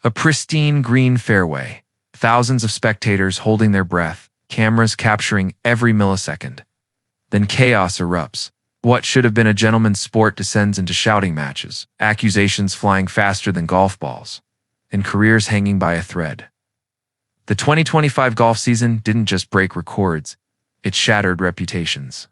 A pristine green fairway, thousands of spectators holding their breath, cameras capturing every millisecond. Then chaos erupts. What should have been a gentleman's sport descends into shouting matches, accusations flying faster than golf balls, and careers hanging by a thread. The 2025 golf season didn't just break records, it shattered reputations,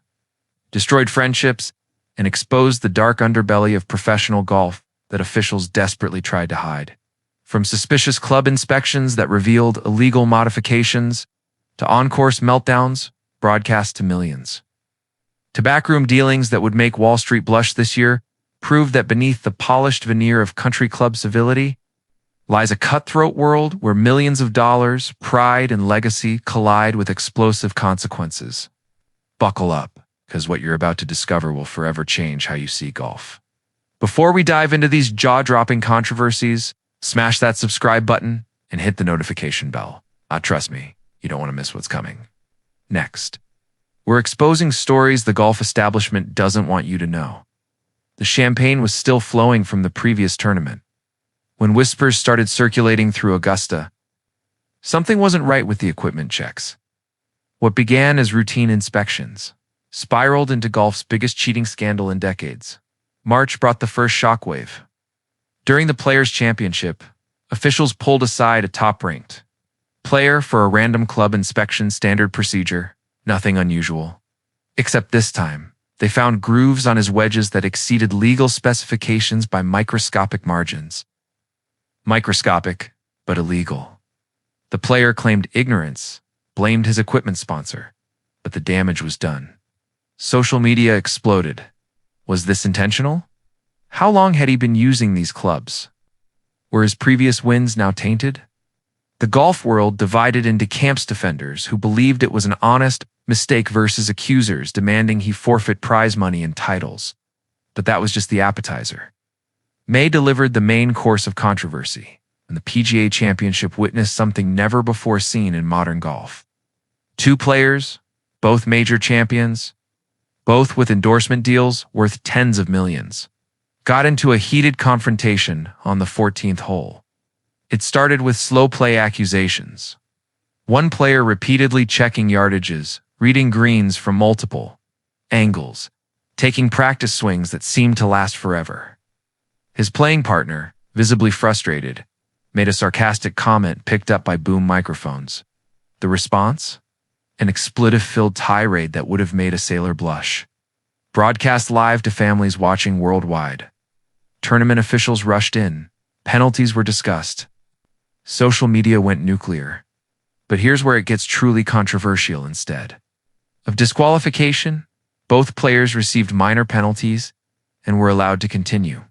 destroyed friendships, and exposed the dark underbelly of professional golf that officials desperately tried to hide. From suspicious club inspections that revealed illegal modifications, to on-course meltdowns broadcast to millions. To backroom dealings that would make Wall Street blush this year proved that beneath the polished veneer of country club civility lies a cutthroat world where millions of dollars, pride, and legacy collide with explosive consequences. Buckle up, because what you're about to discover will forever change how you see golf. Before we dive into these jaw-dropping controversies, smash that subscribe button and hit the notification bell. Trust me, you don't want to miss what's coming. Next, we're exposing stories the golf establishment doesn't want you to know. The champagne was still flowing from the previous tournament. When whispers started circulating through Augusta, something wasn't right with the equipment checks. What began as routine inspections spiraled into golf's biggest cheating scandal in decades. March brought the first shockwave. During the Players' Championship, officials pulled aside a top-ranked player for a random club inspection standard procedure, nothing unusual. Except this time, they found grooves on his wedges that exceeded legal specifications by microscopic margins. Microscopic, but illegal. The player claimed ignorance, blamed his equipment sponsor, but the damage was done. Social media exploded. Was this intentional? How long had he been using these clubs? Were his previous wins now tainted? The golf world divided into camps: defenders who believed it was an honest mistake versus accusers demanding he forfeit prize money and titles. But that was just the appetizer. May delivered the main course of controversy, and the PGA Championship witnessed something never before seen in modern golf. Two players, both major champions, both with endorsement deals worth tens of millions, got into a heated confrontation on the 14th hole. It started with slow play accusations. One player repeatedly checking yardages, reading greens from multiple angles, taking practice swings that seemed to last forever. His playing partner, visibly frustrated, made a sarcastic comment picked up by boom microphones. The response? An expletive-filled tirade that would have made a sailor blush. Broadcast live to families watching worldwide. Tournament officials rushed in. Penalties were discussed. Social media went nuclear. But here's where it gets truly controversial instead. Of disqualification, both players received minor penalties and were allowed to continue.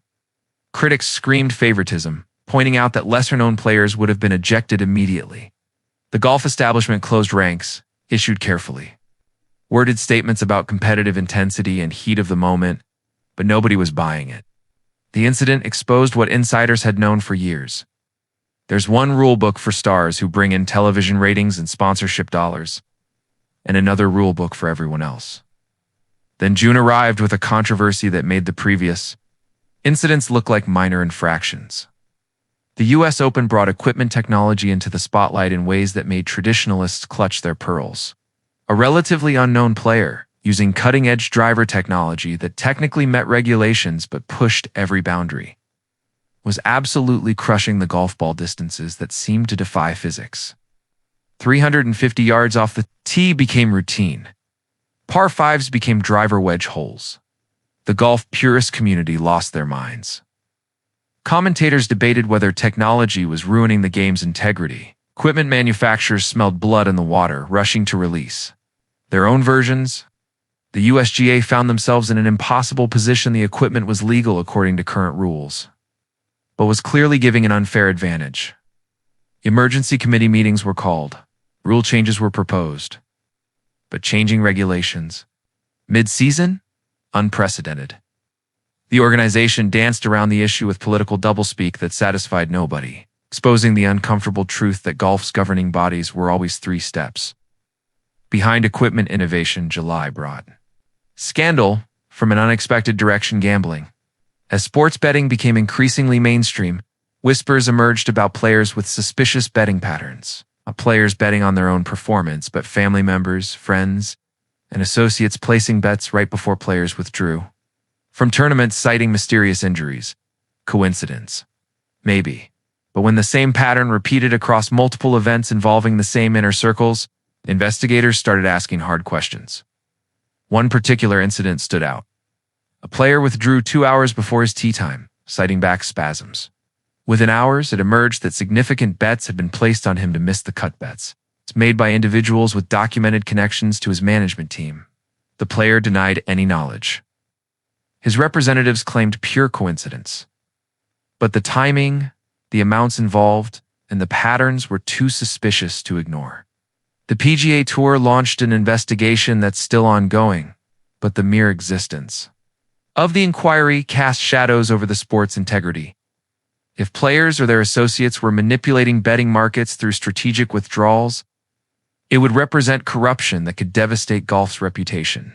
Critics screamed favoritism, pointing out that lesser-known players would have been ejected immediately. The golf establishment closed ranks, issued carefully. Worded statements about competitive intensity and heat of the moment, but nobody was buying it. The incident exposed what insiders had known for years. There's one rule book for stars who bring in television ratings and sponsorship dollars, and another rule book for everyone else. Then June arrived with a controversy that made the previous incidents look like minor infractions. The US Open brought equipment technology into the spotlight in ways that made traditionalists clutch their pearls. A relatively unknown player, using cutting-edge driver technology that technically met regulations but pushed every boundary, was absolutely crushing the golf ball distances that seemed to defy physics. 350 yards off the tee became routine. Par fives became driver wedge holes. The golf purist community lost their minds. Commentators debated whether technology was ruining the game's integrity. Equipment manufacturers smelled blood in the water, rushing to release their own versions. The USGA found themselves in an impossible position. The equipment was legal according to current rules, but was clearly giving an unfair advantage. Emergency committee meetings were called. Rule changes were proposed. But changing regulations mid-season? Unprecedented. The organization danced around the issue with political doublespeak that satisfied nobody, exposing the uncomfortable truth that golf's governing bodies were always 3 steps behind equipment innovation. July brought scandal from an unexpected direction: gambling. As sports betting became increasingly mainstream, Whispers emerged about players with suspicious betting patterns, not players betting on their own performance, but family members, friends, and associates placing bets right before players withdrew. From tournaments citing mysterious injuries. Coincidence? Maybe. But when the same pattern repeated across multiple events involving the same inner circles, investigators started asking hard questions. One particular incident stood out. A player withdrew 2 hours before his tee time, citing back spasms. Within hours, it emerged that significant bets had been placed on him to miss the cut bets. It's made by individuals with documented connections to his management team. The player denied any knowledge. His representatives claimed pure coincidence. But the timing, the amounts involved, and the patterns were too suspicious to ignore. The PGA Tour launched an investigation that's still ongoing, but the mere existence of the inquiry cast shadows over the sport's integrity. If players or their associates were manipulating betting markets through strategic withdrawals, it would represent corruption that could devastate golf's reputation.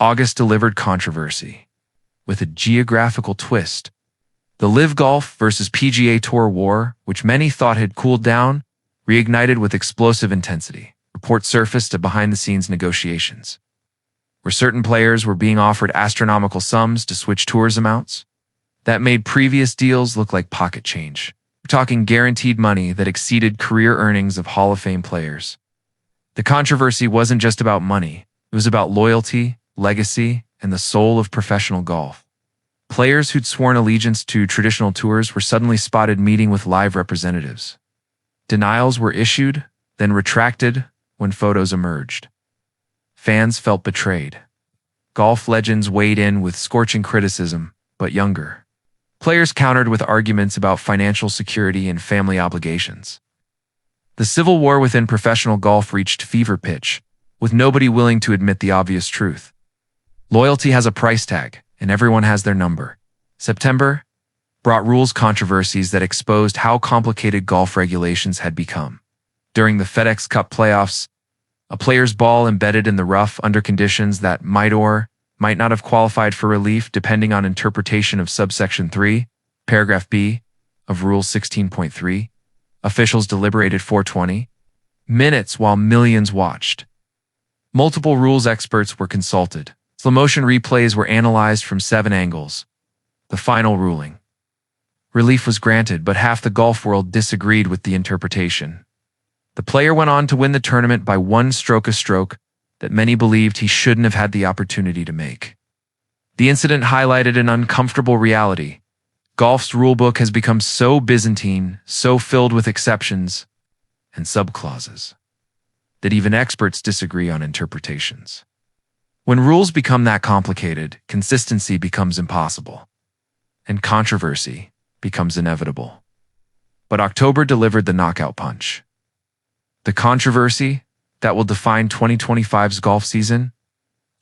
August delivered controversy. With a geographical twist, the LIV Golf versus PGA Tour war, which many thought had cooled down, reignited with explosive intensity. Reports surfaced of behind-the-scenes negotiations, where certain players were being offered astronomical sums to switch tours amounts. That made previous deals look like pocket change. We're talking guaranteed money that exceeded career earnings of Hall of Fame players. The controversy wasn't just about money. It was about loyalty, legacy, and the soul of professional golf. Players who'd sworn allegiance to traditional tours were suddenly spotted meeting with live representatives. Denials were issued, then retracted when photos emerged. Fans felt betrayed. Golf legends weighed in with scorching criticism, but younger. Players countered with arguments about financial security and family obligations. The civil war within professional golf reached fever pitch, with nobody willing to admit the obvious truth. Loyalty has a price tag, and everyone has their number. September brought rules controversies that exposed how complicated golf regulations had become. During the FedEx Cup playoffs, a player's ball embedded in the rough under conditions that might or might not have qualified for relief depending on interpretation of subsection 3, paragraph B, of Rule 16.3. Officials deliberated for 20 minutes while millions watched. Multiple rules experts were consulted. Slow-motion replays were analyzed from 7 angles. The final ruling. Relief was granted, but half the golf world disagreed with the interpretation. The player went on to win the tournament by one stroke, a stroke that many believed he shouldn't have had the opportunity to make. The incident highlighted an uncomfortable reality. Golf's rulebook has become so Byzantine, so filled with exceptions and subclauses, that even experts disagree on interpretations. When rules become that complicated, consistency becomes impossible, and controversy becomes inevitable. But October delivered the knockout punch. The controversy that will define 2025's golf season?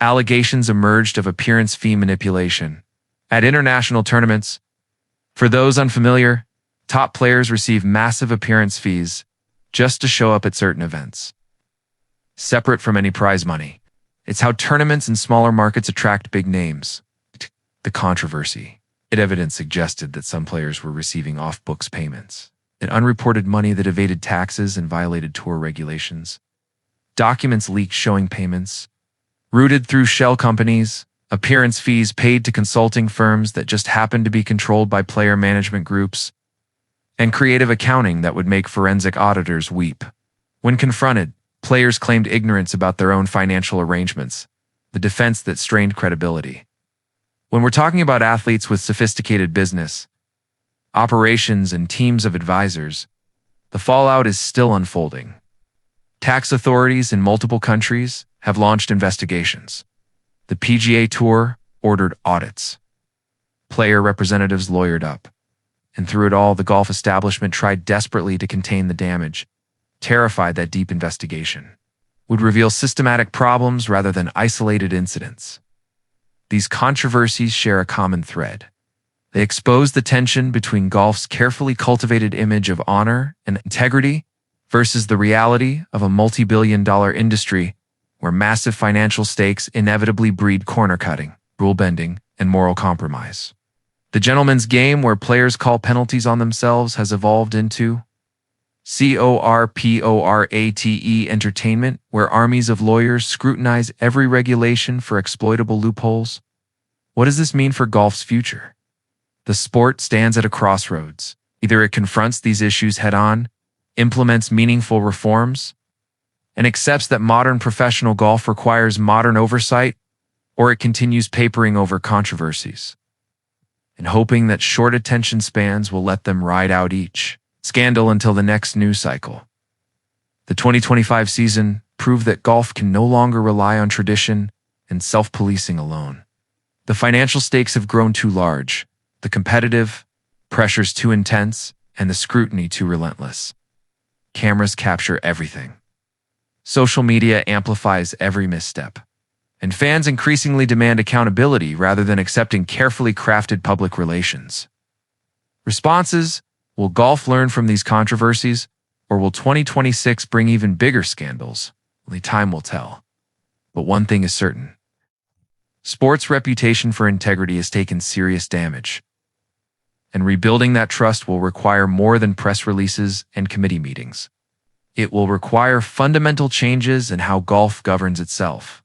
Allegations emerged of appearance fee manipulation at international tournaments. For those unfamiliar, top players receive massive appearance fees just to show up at certain events. Separate from any prize money, it's how tournaments in smaller markets attract big names. The controversy. Evidence suggested that some players were receiving off-books payments and unreported money that evaded taxes and violated tour regulations. Documents leaked showing payments routed through shell companies, appearance fees paid to consulting firms that just happened to be controlled by player management groups, and creative accounting that would make forensic auditors weep. When confronted, players claimed ignorance about their own financial arrangements, the defense that strained credibility. When we're talking about athletes with sophisticated business, operations, and teams of advisors, the fallout is still unfolding. Tax authorities in multiple countries have launched investigations. The PGA Tour ordered audits. Player representatives lawyered up. And through it all, the golf establishment tried desperately to contain the damage, terrified that deep investigation would reveal systematic problems rather than isolated incidents. These controversies share a common thread. They expose the tension between golf's carefully cultivated image of honor and integrity versus the reality of a multi-billion-dollar industry where massive financial stakes inevitably breed corner-cutting, rule-bending, and moral compromise. The gentleman's game, where players call penalties on themselves, has evolved into corporate entertainment, where armies of lawyers scrutinize every regulation for exploitable loopholes. What does this mean for golf's future? The sport stands at a crossroads. Either it confronts these issues head-on, implements meaningful reforms, and accepts that modern professional golf requires modern oversight, or it continues papering over controversies and hoping that short attention spans will let them ride out each scandal until the next news cycle. The 2025 season proved that golf can no longer rely on tradition and self-policing alone. The financial stakes have grown too large, the competitive pressure's too intense, and the scrutiny too relentless. Cameras capture everything. Social media amplifies every misstep. And fans increasingly demand accountability rather than accepting carefully crafted public relations. Responses: will golf learn from these controversies, or will 2026 bring even bigger scandals? Only time will tell. But one thing is certain. Sports' reputation for integrity has taken serious damage. And rebuilding that trust will require more than press releases and committee meetings. It will require fundamental changes in how golf governs itself,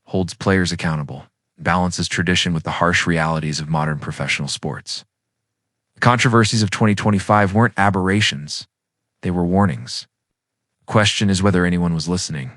holds players accountable, balances tradition with the harsh realities of modern professional sports. The controversies of 2025 weren't aberrations, they were warnings. The question is whether anyone was listening.